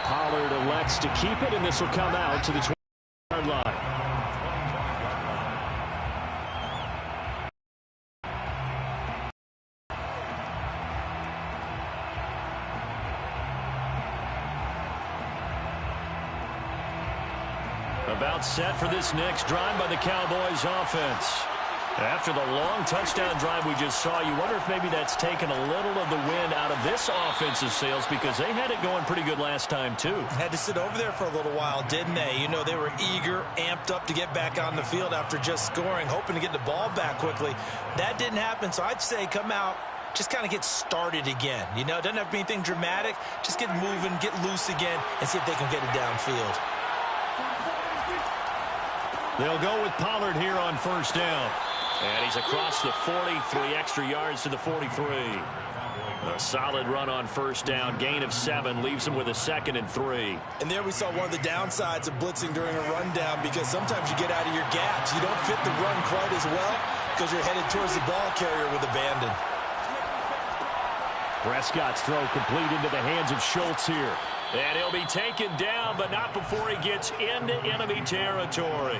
Pollard elects to keep it, and this will come out to the 20-yard line. About set for this next drive by the Cowboys offense. After the long touchdown drive we just saw, you wonder if maybe that's taken a little of the wind out of this offensive sails, because they had it going pretty good last time too. Had to sit over there for a little while, didn't they? You know, they were eager, amped up to get back on the field after just scoring, hoping to get the ball back quickly. That didn't happen, so I'd say come out, just kind of get started again. You know, it doesn't have to be anything dramatic. Just get moving, get loose again, and see if they can get it downfield. They'll go with Pollard here on first down. And he's across the 40, 3 extra yards to the 43. A solid run on first down, gain of 7, leaves him with a 2nd and 3. And there we saw one of the downsides of blitzing during a rundown, because sometimes you get out of your gaps. You don't fit the run quite as well because you're headed towards the ball carrier with abandon. Prescott's throw complete into the hands of Schultz here. And he'll be taken down, but not before he gets into enemy territory.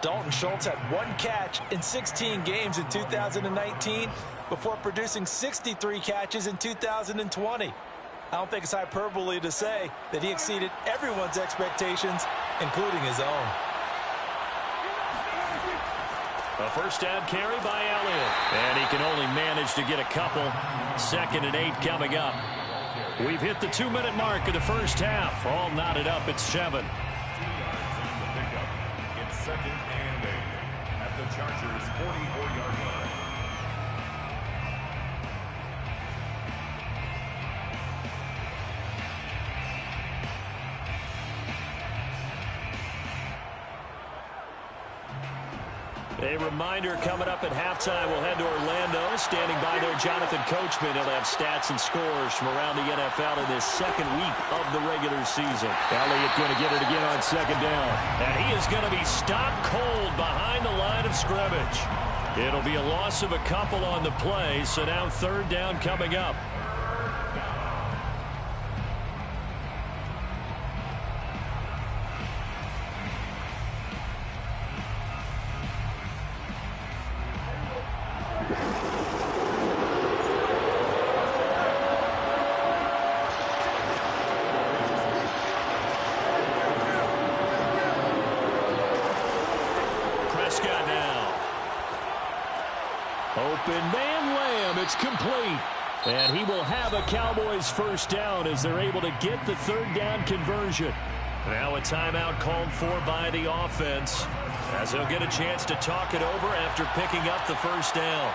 Dalton Schultz had 1 catch in 16 games in 2019 before producing 63 catches in 2020. I don't think it's hyperbole to say that he exceeded everyone's expectations, including his own. A first down carry by Elliott. And he can only manage to get a couple. 2nd and 8 coming up. We've hit the 2-minute mark of the first half. All knotted up at 7. It's 2nd and 8 at the Chargers' 44-yard line. A reminder, coming up at halftime, we'll head to Orlando. Standing by there, Jonathan Coachman. He'll have stats and scores from around the NFL in this 2nd week of the regular season. Elliott going to get it again on 2nd down. And he is going to be stopped cold behind the line of scrimmage. It'll be a loss of a couple on the play, so now 3rd down coming up. Open man Lamb, it's complete. And he will have a Cowboys first down as they're able to get the 3rd down conversion. Now a timeout called for by the offense, as they'll get a chance to talk it over after picking up the first down.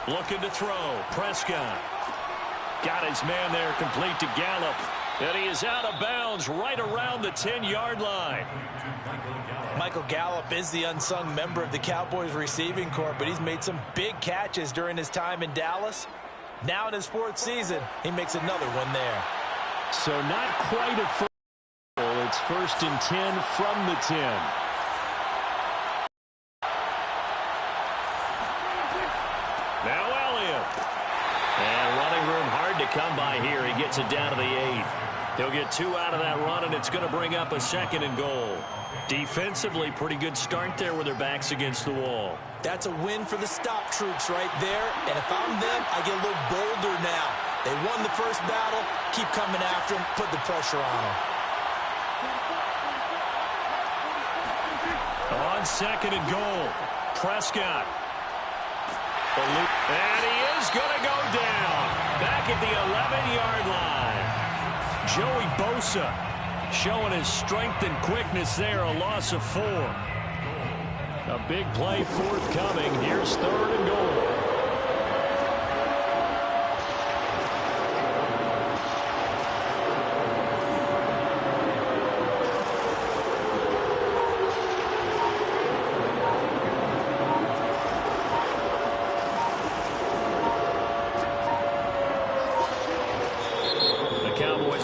Looking to throw. Prescott. Got his man there, complete to Gallup. And he is out of bounds right around the 10-yard line. Michael Gallup is the unsung member of the Cowboys receiving corps, but he's made some big catches during his time in Dallas. Now in his 4th season, he makes another one there. So not quite a first goal. It's 1st and 10 from the 10. Come by here. He gets it down to the 8. He'll get 2 out of that run, and it's going to bring up a 2nd and goal. Defensively, pretty good start there with their backs against the wall. That's a win for the stop troops right there. And if I'm them, I get a little bolder now. They won the first battle. Keep coming after them. Put the pressure on them. On 2nd and goal, Prescott. And he is going to go down. Back at the 11-yard line. Joey Bosa showing his strength and quickness there. A loss of 4. A big play forthcoming. Here's 3rd and goal.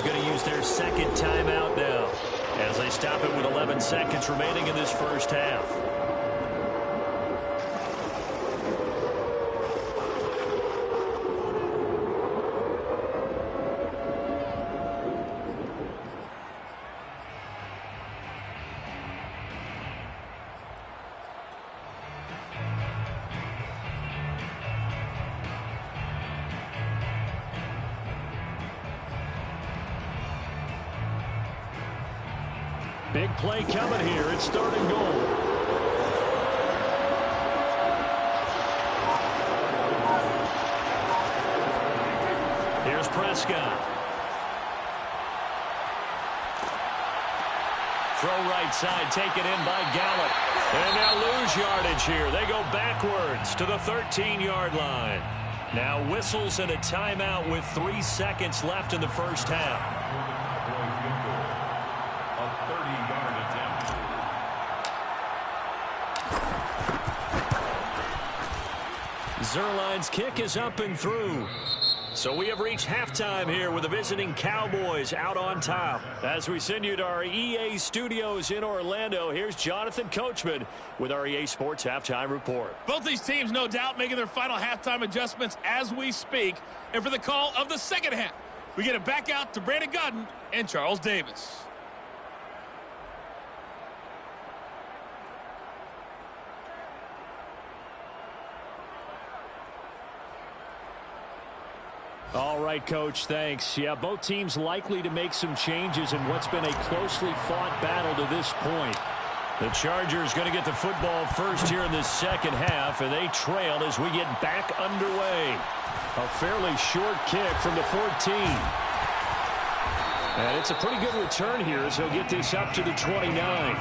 going to use their second timeout now as they stop it with 11 seconds remaining in this first half. Big play coming here. It's 3rd and goal. Here's Prescott. Throw right side, taken in by Gallup. And they'll lose yardage here. They go backwards to the 13-yard line. Now whistles and a timeout with 3 seconds left in the first half. Zuerlein's kick is up and through. So we have reached halftime here with the visiting Cowboys out on top. As we send you to our EA studios in Orlando, here's Jonathan Coachman with our EA Sports Halftime Report. Both these teams, no doubt, making their final halftime adjustments as we speak. And for the call of the second half, we get it back out to Brandon Gaudin and Charles Davis. All right, Coach, thanks. Yeah, both teams likely to make some changes in what's been a closely fought battle to this point. The Chargers going to get the football first here in this second half, and they trail as we get back underway. A fairly short kick from the 14. And it's a pretty good return here as he'll get this up to the 29.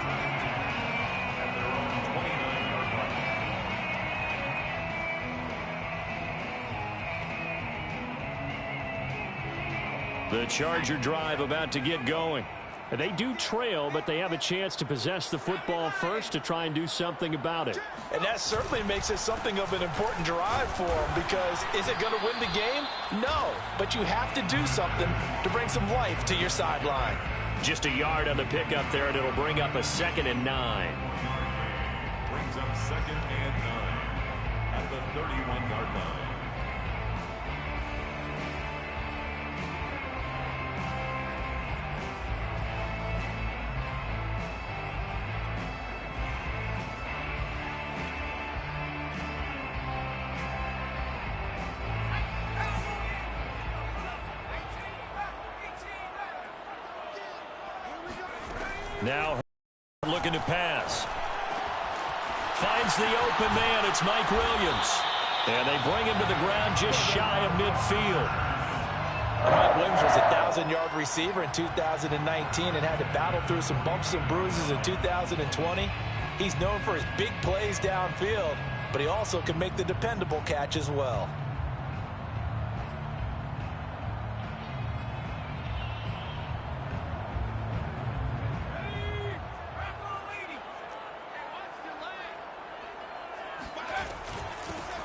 The Charger drive about to get going. They do trail, but they have a chance to possess the football first to try and do something about it. And that certainly makes it something of an important drive for them, because is it going to win the game? No, but you have to do something to bring some life to your sideline. Just a yard on the pickup there, and it'll bring up a 2nd and 9. Brings up 2nd and 9 at the 31-yard line. Now looking to pass. Finds the open man. It's Mike Williams. And they bring him to the ground just shy of midfield. Mike Williams was a 1,000-yard receiver in 2019 and had to battle through some bumps and bruises in 2020. He's known for his big plays downfield, but he also can make the dependable catch as well.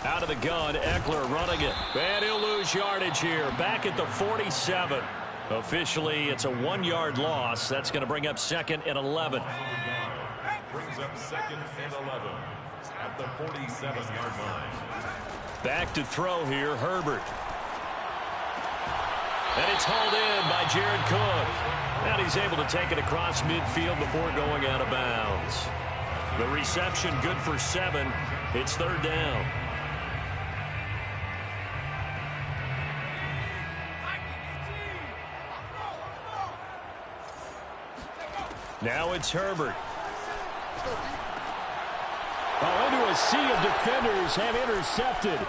Out of the gun, Eckler running it. And he'll lose yardage here. Back at the 47. Officially, it's a 1-yard loss. That's going to bring up 2nd and 11. Brings up 2nd and 11 at the 47-yard line. Back to throw here, Herbert. And it's hauled in by Jared Cook. And he's able to take it across midfield before going out of bounds. The reception good for 7. It's 3rd down. Now it's Herbert. Oh, into a sea of defenders and intercepted.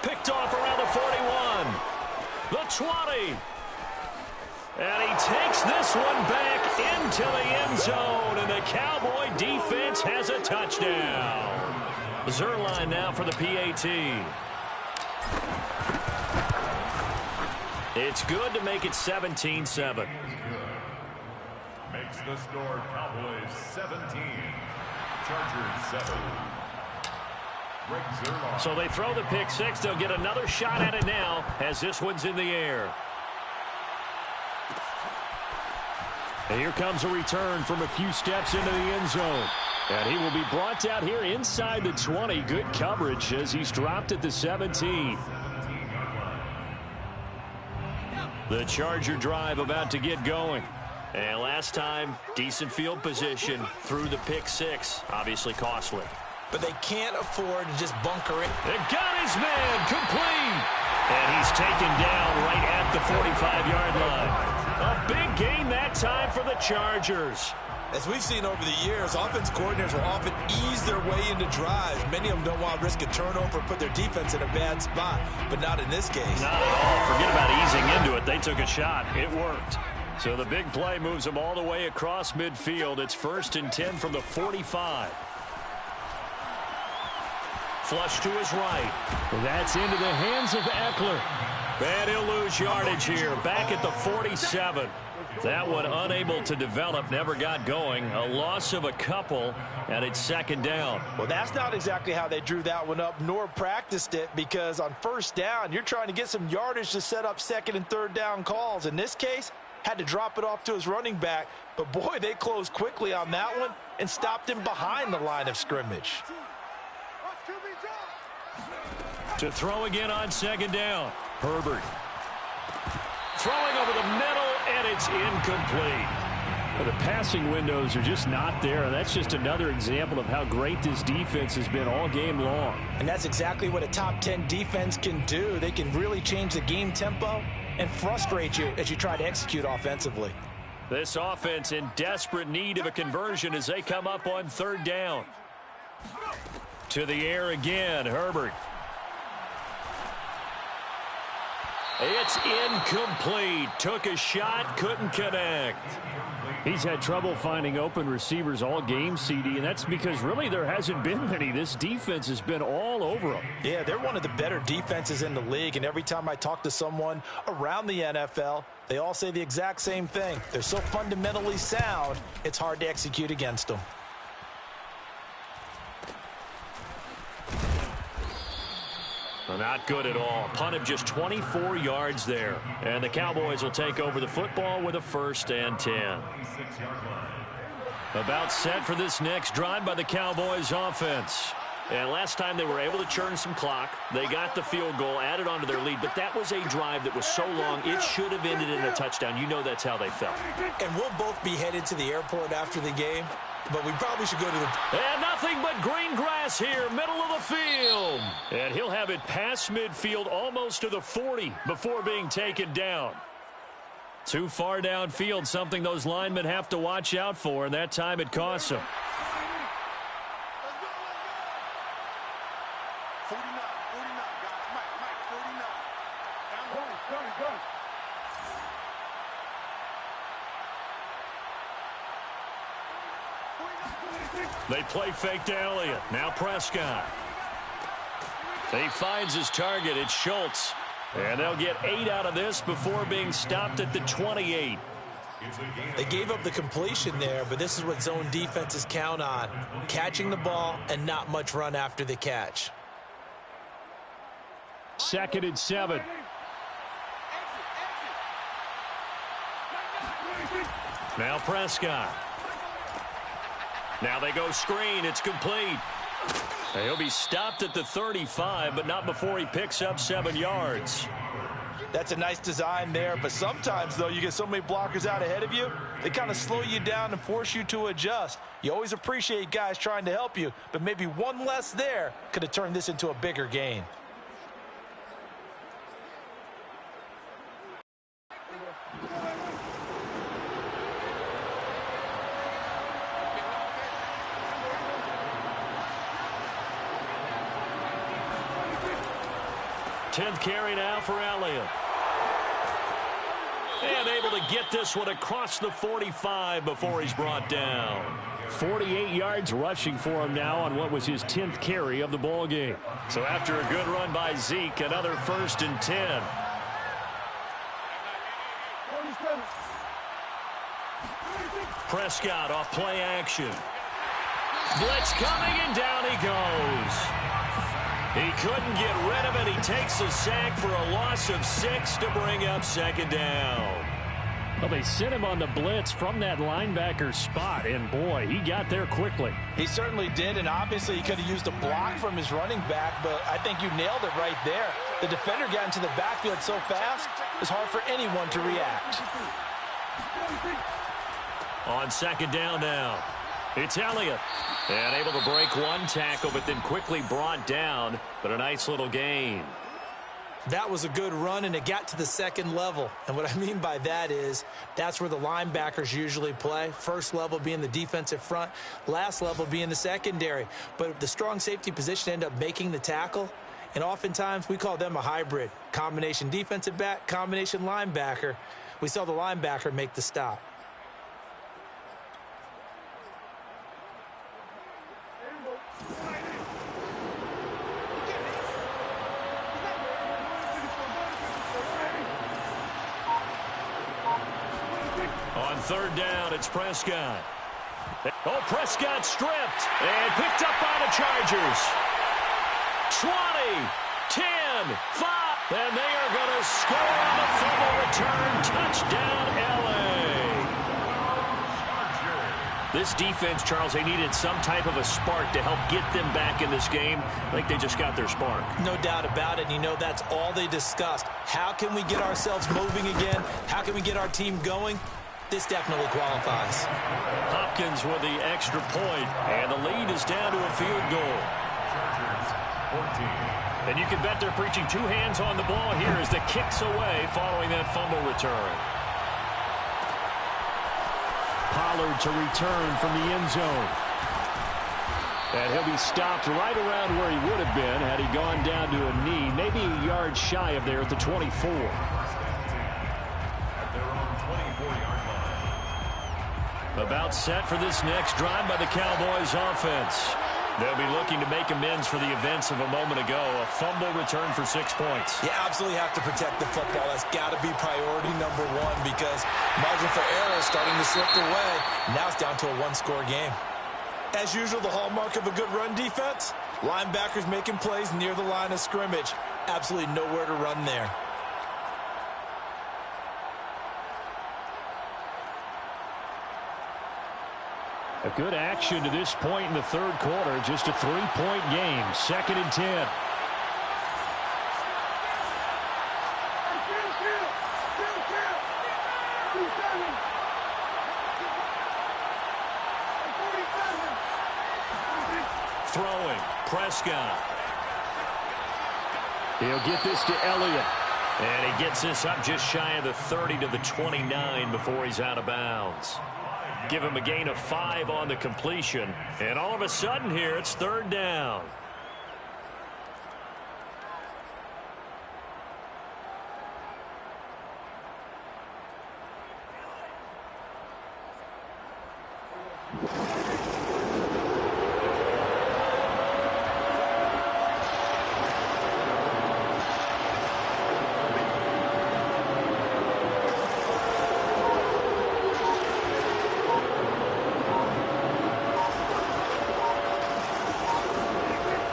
Picked off around the 41. The 20. And he takes this one back into the end zone. And the Cowboy defense has a touchdown. Zuerlein now for the PAT. It's good to make it 17-7. Makes the score Cowboys 17, Chargers 7. Greg Zuerlein. So they throw the pick six. They'll get another shot at it now as this one's in the air. And here comes a return from a few steps into the end zone. And he will be brought out here inside the 20. Good coverage as he's dropped at the 17. The Charger drive about to get going. And last time, decent field position through the pick six. Obviously costly. But they can't afford to just bunker it. They got his man complete. And he's taken down right at the 45-yard line. A big gain that time for the Chargers. As we've seen over the years, offense coordinators will often ease their way into drives. Many of them don't want to risk a turnover or put their defense in a bad spot, but not in this case. Not at all. Forget about easing into it. They took a shot. It worked. So the big play moves them all the way across midfield. It's 1st and 10 from the 45. Flush to his right. That's into the hands of Eckler. And he'll lose yardage here. Back at the 47. That one unable to develop, never got going. A loss of a couple, and it's 2nd down. Well, that's not exactly how they drew that one up, nor practiced it, because on 1st down, you're trying to get some yardage to set up 2nd and 3rd down calls. In this case, had to drop it off to his running back. But, boy, they closed quickly on that one and stopped him behind the line of scrimmage. To throw again on 2nd down. Herbert. Throwing over the middle, and it's incomplete. Well, the passing windows are just not there, and that's just another example of how great this defense has been all game long. And that's exactly what a top 10 defense can do. They can really change the game tempo and frustrate you as you try to execute offensively. This offense in desperate need of a conversion as they come up on 3rd down. To the air again, Herbert. It's incomplete. Took a shot, couldn't connect. He's had trouble finding open receivers all game, CD, and that's because really there hasn't been many. This defense has been all over them. Yeah, they're one of the better defenses in the league, and every time I talk to someone around the NFL, they all say the exact same thing. They're so fundamentally sound, it's hard to execute against them. Not good at all. Punt of just 24 yards there. And the Cowboys will take over the football with a 1st and 10. About set for this next drive by the Cowboys offense. And last time they were able to churn some clock. They got the field goal, added on to their lead. But that was a drive that was so long, it should have ended in a touchdown. You know that's how they felt. And we'll both be headed to the airport after the game. But we probably should go to the... And nothing but green grass here, middle of the field. And he'll have it past midfield almost to the 40 before being taken down. Too far downfield, something those linemen have to watch out for, and that time it costs them. 49, guys. Mike, 49. Go. They play fake to Elliott. Now Prescott. He finds his target. It's Schultz. And they'll get 8 out of this before being stopped at the 28. They gave up the completion there, but this is what zone defenses count on. Catching the ball and not much run after the catch. 2nd and 7. Now Prescott. Now they go screen. It's complete. And he'll be stopped at the 35, but not before he picks up 7 yards. That's a nice design there, but sometimes, though, you get so many blockers out ahead of you, they kind of slow you down and force you to adjust. You always appreciate guys trying to help you, but maybe one less there could have turned this into a bigger gain. Tenth carry now for Elliott. And able to get this one across the 45 before he's brought down. 48 yards rushing for him now on what was his 10th carry of the ball game. So after a good run by Zeke, another 1st and 10. Prescott off play action. Blitz coming, and down he goes. He couldn't get rid of it. He takes a sack for a loss of 6 to bring up 2nd down. Well, they sent him on the blitz from that linebacker spot, and boy, he got there quickly. He certainly did, and obviously he could have used a block from his running back, but I think you nailed it right there. The defender got into the backfield so fast, it's hard for anyone to react. On second down now, it's Elliott. And able to break one tackle, but then quickly brought down, but a nice little gain. That was a good run, and it got to the second level. And what I mean by that is that's where the linebackers usually play. First level being the defensive front, last level being the secondary. But the strong safety position ended up making the tackle, and oftentimes we call them a hybrid. Combination defensive back, combination linebacker. We saw the linebacker make the stop. On third down, it's Prescott. Oh, Prescott stripped and picked up by the Chargers. 20, 10, 5, and they are going to score on the fumble return. Touchdown, L.A. This defense, Charles, they needed some type of a spark to help get them back in this game. I think they just got their spark. No doubt about it. You know, that's all they discussed. How can we get ourselves moving again? How can we get our team going? This definitely qualifies. Hopkins with the extra point, and the lead is down to a field goal. And you can bet they're preaching two hands on the ball here as the kick's away following that fumble return. Pollard to return from the end zone. And he'll be stopped right around where he would have been had he gone down to a knee, maybe a yard shy of there at the 24. About set for this next drive by the Cowboys offense. They'll be looking to make amends for the events of a moment ago. A fumble return for 6 points. You absolutely have to protect the football. That's got to be priority number one because margin for error is starting to slip away. Now it's down to a one-score game. As usual, the hallmark of a good run defense, linebackers making plays near the line of scrimmage. Absolutely nowhere to run there. A good action to this point in the third quarter. Just a 3-point game. 2nd and 10. Throwing. Prescott. He'll get this to Elliott. And he gets this up just shy of the 30 to the 29 before he's out of bounds. Give him a gain of 5 on the completion. And all of a sudden here, it's third down.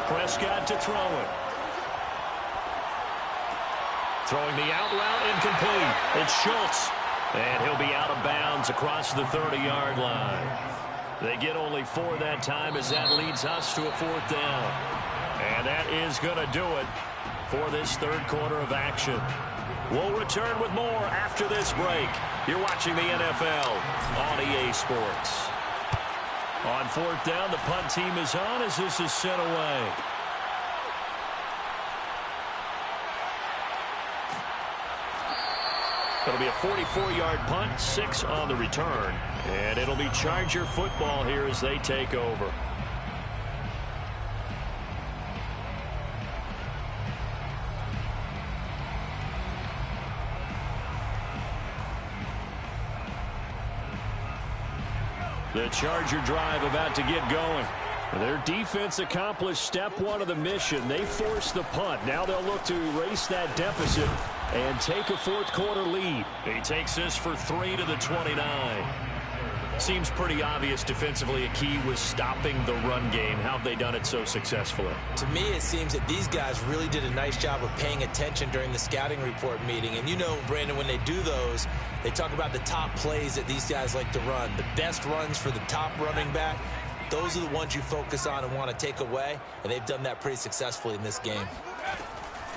Prescott to throw it. Throwing the out route incomplete. It's Schultz. And he'll be out of bounds across the 30-yard line. They get only 4 that time as that leads us to a 4th down. And that is going to do it for this third quarter of action. We'll return with more after this break. You're watching the NFL on EA Sports. On 4th down, the punt team is on as this is sent away. It'll be a 44-yard punt, 6 on the return. And it'll be Charger football here as they take over. The Charger drive about to get going. Their defense accomplished step 1 of the mission. They forced the punt. Now they'll look to erase that deficit and take a fourth quarter lead. He takes this for 3 to the 29. Seems pretty obvious defensively a key was stopping the run game. How have they done it so successfully? To me, it seems that these guys really did a nice job of paying attention during the scouting report meeting. And you know, Brandon, when they do those, they talk about the top plays that these guys like to run. The best runs for the top running back, those are the ones you focus on and want to take away. And they've done that pretty successfully in this game.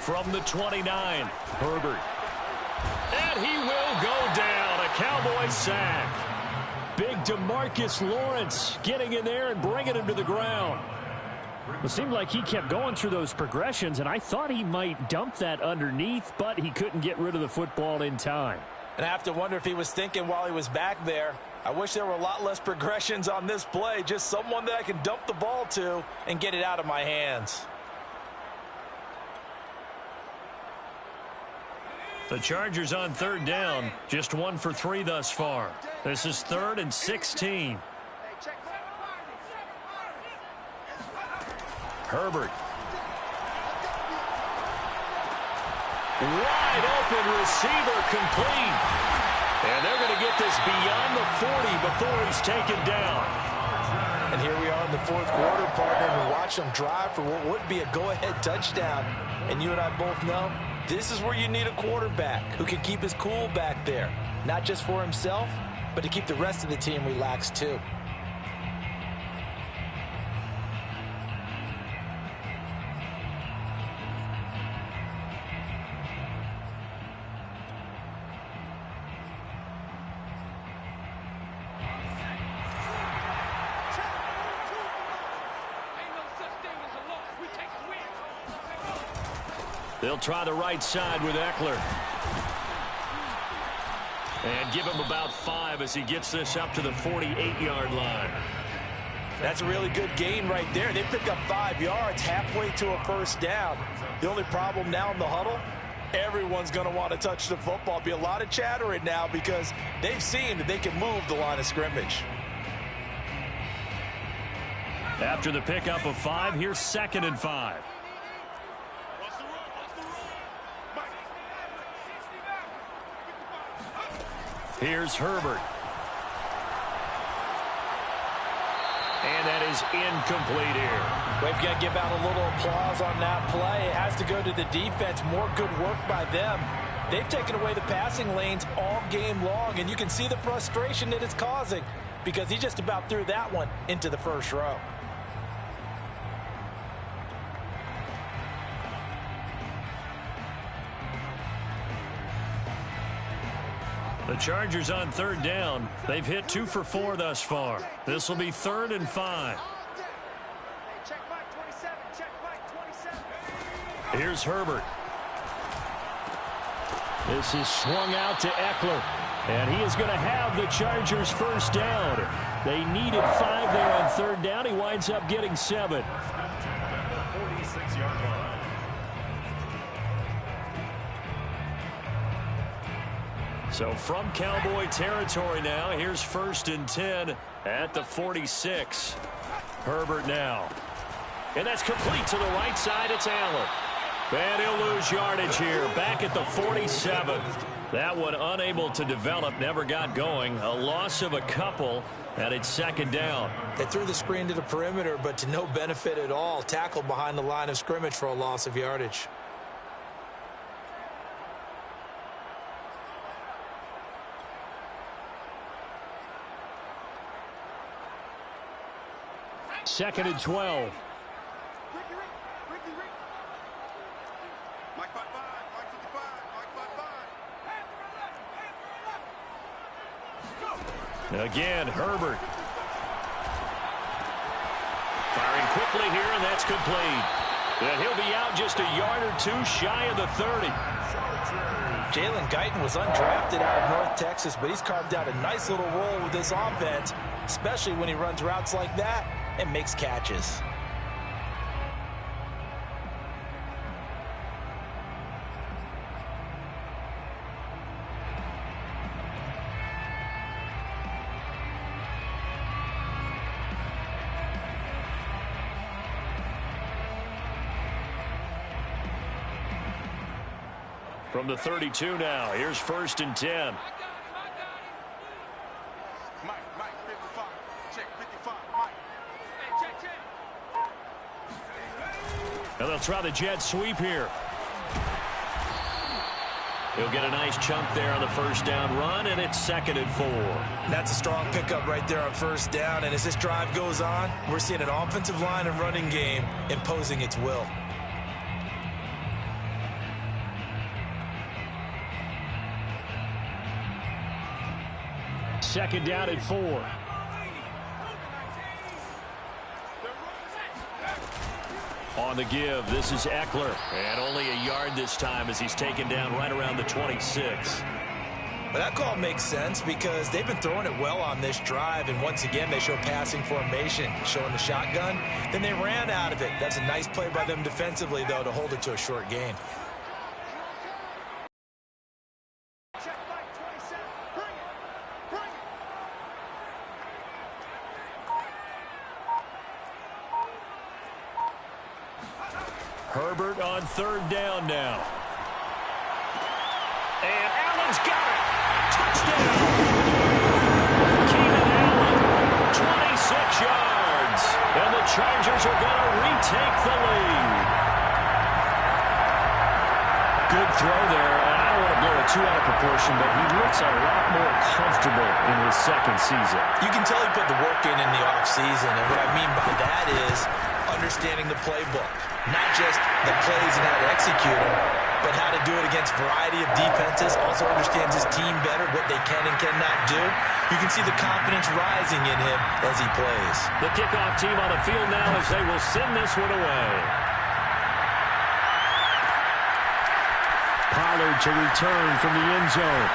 From the 29, Herbert. And he will go down. A Cowboy sack. Big DeMarcus Lawrence getting in there and bringing him to the ground. It seemed like he kept going through those progressions, and I thought he might dump that underneath, but he couldn't get rid of the football in time. And I have to wonder if he was thinking while he was back there, I wish there were a lot less progressions on this play, just someone that I can dump the ball to and get it out of my hands. The Chargers on third down, just 1 for 3 thus far. This is 3rd and 16. Herbert. Wide open receiver complete. And they're going to get this beyond the 40 before he's taken down. And here we are in the 4th quarter, partner, and watch them drive for what would be a go-ahead touchdown. And you and I both know this is where you need a quarterback who can keep his cool back there. Not just for himself, but to keep the rest of the team relaxed too. They'll try the right side with Eckler. And give him about 5 as he gets this up to the 48-yard line. That's a really good gain right there. They pick up 5 yards halfway to a first down. The only problem now in the huddle, everyone's going to want to touch the football. Be a lot of chattering now because they've seen that they can move the line of scrimmage. After the pickup of 5, here's 2nd and 5. Here's Herbert. And that is incomplete here. We've got to give out a little applause on that play. It has to go to the defense. More good work by them. They've taken away the passing lanes all game long, and you can see the frustration that it's causing because he just about threw that one into the first row. The Chargers on third down. They've hit 2 for 4 thus far. This will be 3rd and 5. Here's Herbert. This is swung out to Eckler. And he is going to have the Chargers first down. They needed 5 there on third down. He winds up getting 7. 46-yard line. So from Cowboy territory now, here's 1st and 10 at the 46. Herbert now. And that's complete to the right side. It's Allen. And he'll lose yardage here. Back at the 47. That one unable to develop, never got going. A loss of a couple, and it's 2nd down. They threw the screen to the perimeter, but to no benefit at all. Tackled behind the line of scrimmage for a loss of yardage. Second and 12. Mike 55, Mike 55, Mike 55. Again, Herbert. Firing quickly here, and that's complete. And he'll be out just a yard or 2 shy of the 30. Jalen Guyton was undrafted out of North Texas, but he's carved out a nice little role with this offense, especially when he runs routes like that and makes catches. From the 32 now, here's 1st and 10. Mike 55. And they'll try the jet sweep here. He'll get a nice chunk there on the first down run, and it's 2nd and 4. That's a strong pickup right there on first down, and as this drive goes on, we're seeing an offensive line and running game imposing its will. Second down and 4. On the give, this is Eckler. And only a yard this time as he's taken down right around the 26. But that call makes sense because they've been throwing it well on this drive, and once again, they show passing formation, showing the shotgun. Then they ran out of it. That's a nice play by them defensively, though, to hold it to a short gain. Herbert on 3rd down now. And Allen's got it. Touchdown. Keenan Allen, 26 yards. And the Chargers are going to retake the lead. Good throw there. And I don't want to blow it too out of proportion, but he looks a lot more comfortable in his 2nd season. You can tell he put the work in the offseason, and what I mean by that is understanding the playbook. Not just the plays and how to execute them, but how to do it against a variety of defenses. Also understands his team better, what they can and cannot do. You can see the confidence rising in him as he plays. The kickoff team on the field now as they will send this one away. Pollard to return from the end zone.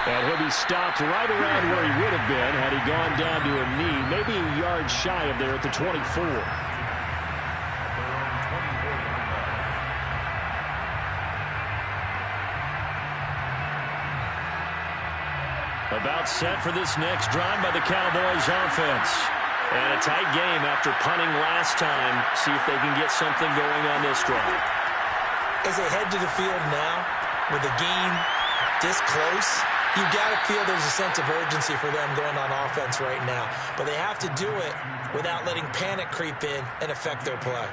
And he'll be stopped right around where he would have been had he gone down to a knee, maybe a yard shy of there at the 24. About set for this next drive by the Cowboys offense. And a tight game after punting last time. See if they can get something going on this drive. As they head to the field now, with the game this close, you've got to feel there's a sense of urgency for them going on offense right now. But they have to do it without letting panic creep in and affect their play.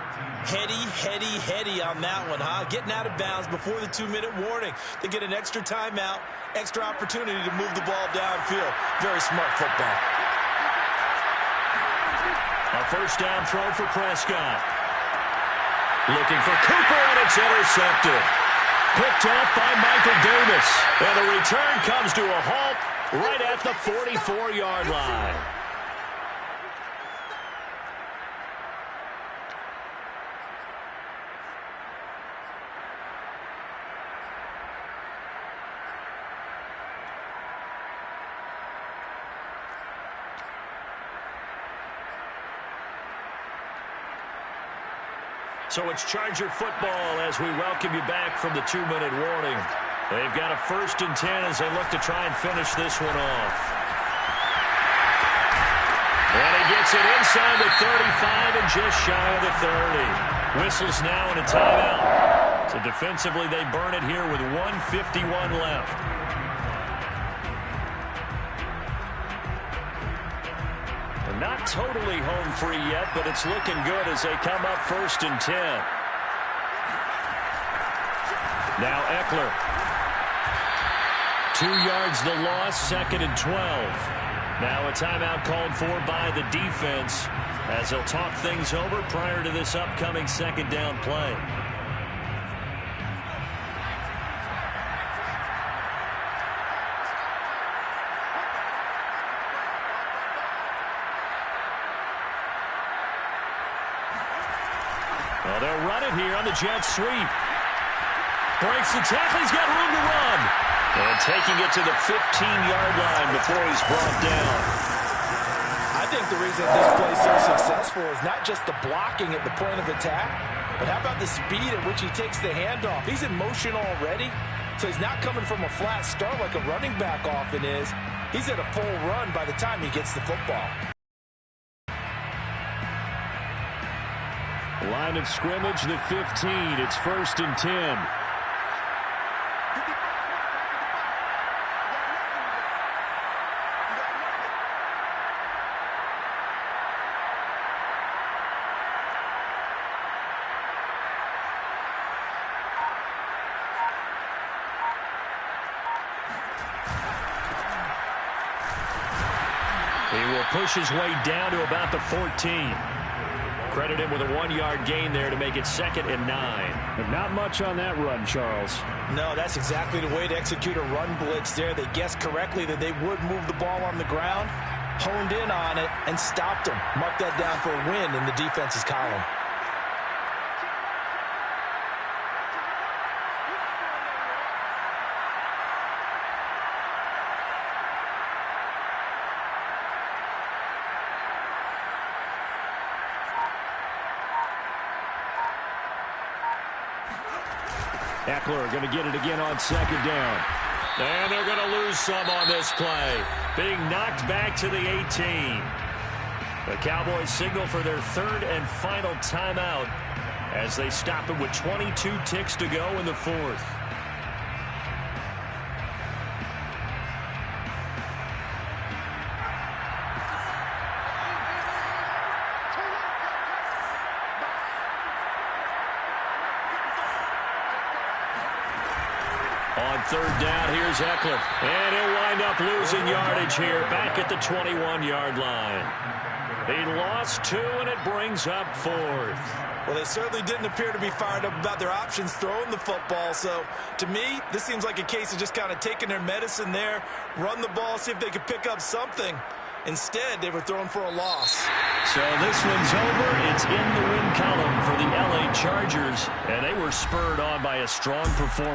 Heady on that one, huh? Getting out of bounds before the 2-minute warning. They get an extra timeout, extra opportunity to move the ball downfield. Very smart football. A first down throw for Prescott. Looking for Cooper, and it's intercepted. Picked off by Michael Davis. And the return comes to a halt right at the 44-yard line. So it's Charger football as we welcome you back from the 2-minute warning. They've got a 1st and 10 as they look to try and finish this one off. And he gets it inside the 35 and just shy of the 30. Whistles now and a timeout. So defensively they burn it here with 1:51 left. Not totally home free yet, but it's looking good as they come up 1st and 10. Now Eckler. 2 yards the loss, 2nd and 12. Now a timeout called for by the defense as they'll talk things over prior to this upcoming 2nd down play. Well, they'll run it here on the jet sweep. Breaks the tackle. He's got room to run. And taking it to the 15-yard line before he's brought down. I think the reason this play is so successful is not just the blocking at the point of attack, but how about the speed at which he takes the handoff? He's in motion already, so he's not coming from a flat start like a running back often is. He's at a full run by the time he gets the football. Line of scrimmage, the 15. It's 1st and 10. He will push his way down to about the 14. Credit him with a 1-yard gain there to make it 2nd and 9. But not much on that run, Charles. No, that's exactly the way to execute a run blitz there. They guessed correctly that they would move the ball on the ground, honed in on it, and stopped them. Mark that down for a win in the defense's column. Eckler going to get it again on 2nd down. And they're going to lose some on this play. Being knocked back to the 18. The Cowboys signal for their 3rd and final timeout as they stop it with 22 ticks to go in the 4th. On 3rd down, here's Eckler. And he'll wind up losing yardage here back at the 21-yard line. He lost 2, and it brings up 4th. Well, they certainly didn't appear to be fired up about their options throwing the football. So, to me, this seems like a case of just kind of taking their medicine there, run the ball, see if they could pick up something. Instead, they were throwing for a loss. So this one's over. It's in the win column for the LA Chargers, and they were spurred on by a strong performance.